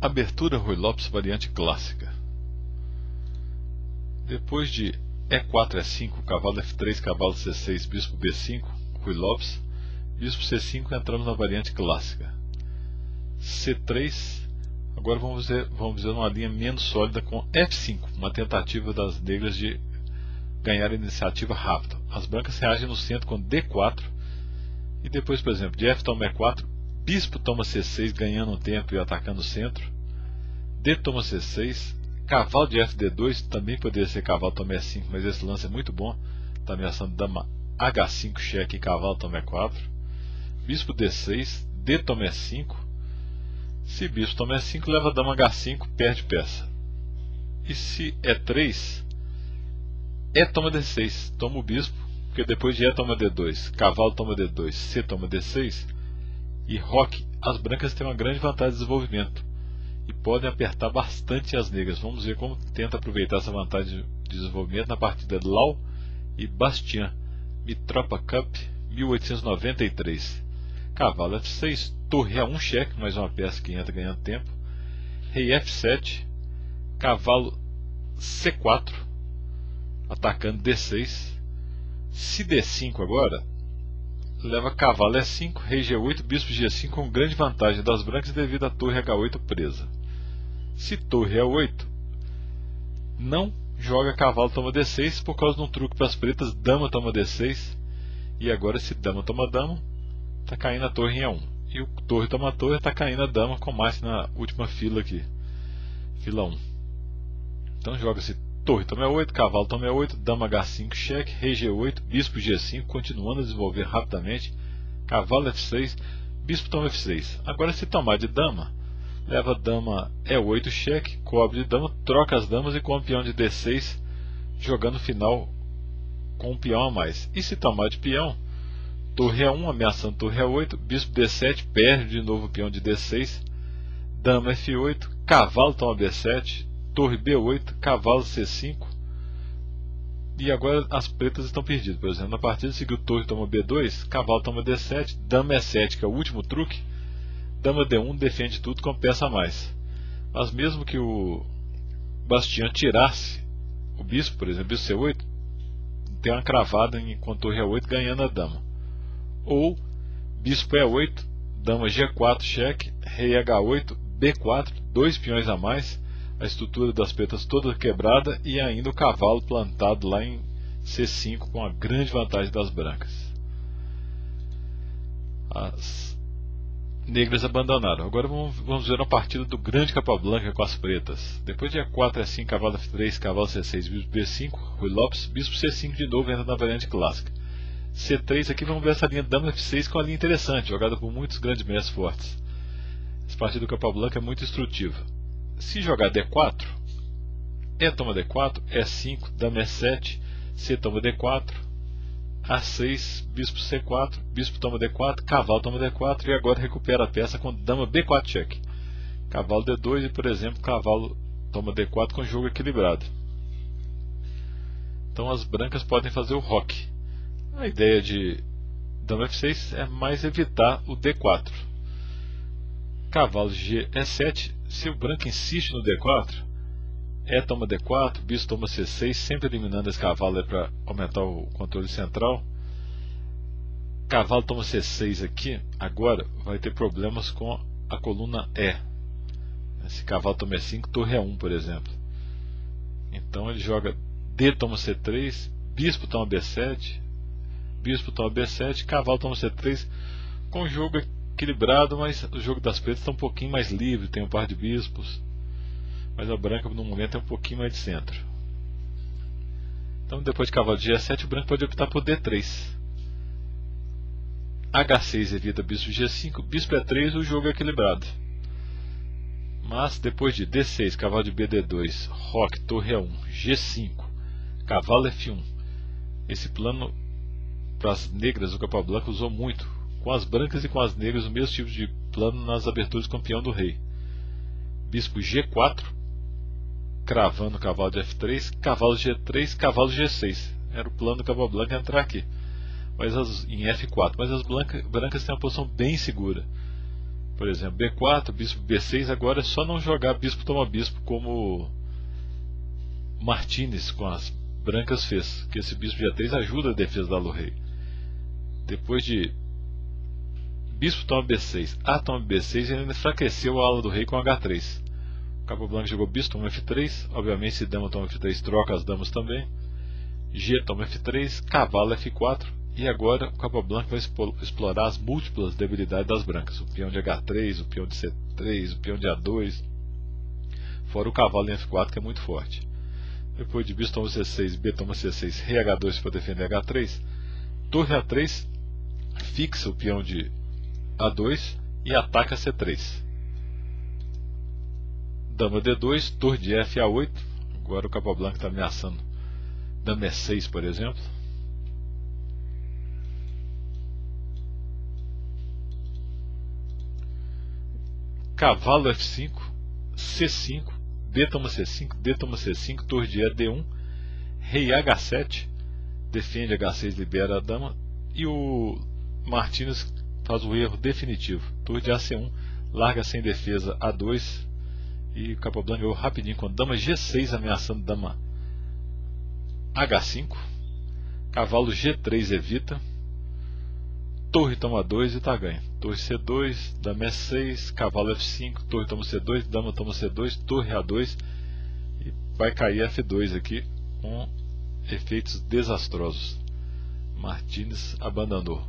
Abertura Ruy Lopes, variante clássica. Depois de E4, E5, cavalo F3, cavalo C6, bispo B5, Ruy Lopes, bispo C5, entramos na variante clássica. C3, agora vamos ver uma linha menos sólida com F5, uma tentativa das negras de ganhar a iniciativa rápida. As brancas reagem no centro com D4, e depois, por exemplo, de F toma E4, bispo toma C6, ganhando um tempo e atacando o centro. D toma C6, cavalo de FD2, também poderia ser cavalo toma E5, mas esse lance é muito bom, está ameaçando dama H5, cheque e cavalo toma E4. Bispo D6, D toma E5, se bispo toma E5, leva dama H5, perde peça. E se E3, E toma D6, toma o bispo, porque depois de E toma D2, cavalo toma D2, C toma D6, e roque, as brancas têm uma grande vantagem de desenvolvimento e podem apertar bastante as negras. Vamos ver como tenta aproveitar essa vantagem de desenvolvimento na partida Lau e Bastien, Mitropa Cup 1893. Cavalo F6, torre A1 cheque, mais uma peça que entra ganhando tempo. Rei F7, cavalo C4, atacando D6. Se D5 agora, leva cavalo E5, rei G8, bispo G5 com grande vantagem das brancas devido à torre H8 presa. Se torre E8, não joga cavalo toma D6 por causa de um truque para as pretas, dama toma D6. E agora se dama toma dama, está caindo a torre em E1. E o torre toma torre, está caindo a dama com mais na última fila aqui, fila 1. Então joga-se torre toma E8, cavalo toma E8, dama H5 cheque, rei G8, bispo G5, continuando a desenvolver rapidamente, cavalo F6, bispo toma F6. Agora se tomar de dama, leva dama E8 cheque, cobre de dama, troca as damas e com o peão de D6, jogando final com um peão a mais. E se tomar de peão, torre E1 ameaçando torre E8, bispo D7, perde de novo o peão de D6, dama F8, cavalo toma B7, torre B8, cavalo C5, e agora as pretas estão perdidas. Por exemplo, na partida seguiu torre toma B2, cavalo toma D7, dama E7, que é o último truque, dama D1 defende tudo com peça a mais. Mas mesmo que o Bastien tirasse o bispo, por exemplo, bispo C8, tem uma cravada com torre E8 ganhando a dama. Ou bispo E8, dama G4 cheque, rei H8, B4, dois peões a mais, a estrutura das pretas toda quebrada e ainda o cavalo plantado lá em C5 com a grande vantagem das brancas. As negras abandonaram. Agora vamos ver uma partida do grande Capablanca com as pretas. Depois de E4, E5, cavalo F3, cavalo C6, bispo B5, Ruy Lopes, bispo C5 de novo, entra na variante clássica. C3 aqui, vamos ver essa linha dama F6 com uma linha interessante, jogada por muitos grandes mestres fortes. Essa partida do Capablanca é muito instrutiva. Se jogar D4, E toma D4, E5, dama E7, C toma D4, A6, bispo C4, bispo toma D4, cavalo toma D4 e agora recupera a peça com dama B4 cheque. Cavalo D2 e, por exemplo, cavalo toma D4 com jogo equilibrado. Então as brancas podem fazer o roque. A ideia de dama F6 é mais evitar o D4. Cavalo G E7, se o branco insiste no D4, E toma D4, bispo toma C6, sempre eliminando esse cavalo para aumentar o controle central. Cavalo toma C6 aqui, agora vai ter problemas com a coluna E. Esse cavalo toma E5, torre E1, por exemplo. Então ele joga D toma C3, bispo toma B7, bispo toma B7, cavalo toma C3, com o jogo equilibrado, mas o jogo das pretas está um pouquinho mais livre, tem um par de bispos, mas a branca no momento é um pouquinho mais de centro. Então depois de cavalo de G7, o branco pode optar por D3. H6 evita bispo G5, bispo E3, o jogo é equilibrado. Mas depois de D6, cavalo de BD2, roque, torre E1, G5, cavalo F1, esse plano para as negras o Capablanca usou muito. Com as brancas e com as negras o mesmo tipo de plano nas aberturas com o peão do rei. Bispo G4, cravando o cavalo de F3, cavalo G3, cavalo G6. Era o plano do Capablanca entrar aqui, mas em F4. Mas as brancas têm uma posição bem segura. Por exemplo, B4, bispo B6. Agora é só não jogar bispo toma bispo como Martínez com as brancas fez, que esse bispo G3 ajuda a defesa da ala do rei. Depois de bispo toma B6, A toma B6, ele ainda enfraqueceu a ala do rei com H3. O Capablanca jogou bispo toma F3, obviamente se dama toma F3 troca as damas também. G toma F3, cavalo F4, e agora o Capablanca vai explorar as múltiplas debilidades das brancas, o peão de H3, o peão de C3, o peão de A2, fora o cavalo em F4 que é muito forte. Depois de bispo toma C6, B toma C6, rei H2 para defender H3, torre A3 fixa o peão de A2 e ataca C3. Dama D2, torre de F A8, agora o Capablanca está ameaçando dama E6, por exemplo. Cavalo F5, C5, B toma C5, D toma C5, torre de E D1, rei H7, defende H6, libera a dama, e o Martínez faz o erro definitivo, torre de AC1, larga sem defesa A2, e o Capablanca ganhou rapidinho com dama G6 ameaçando dama H5, cavalo G3 evita, torre toma 2 e está ganho. Torre C2, dama E6, cavalo F5, torre toma C2, dama toma C2, torre A2 e vai cair F2 aqui com efeitos desastrosos. Martínez abandonou.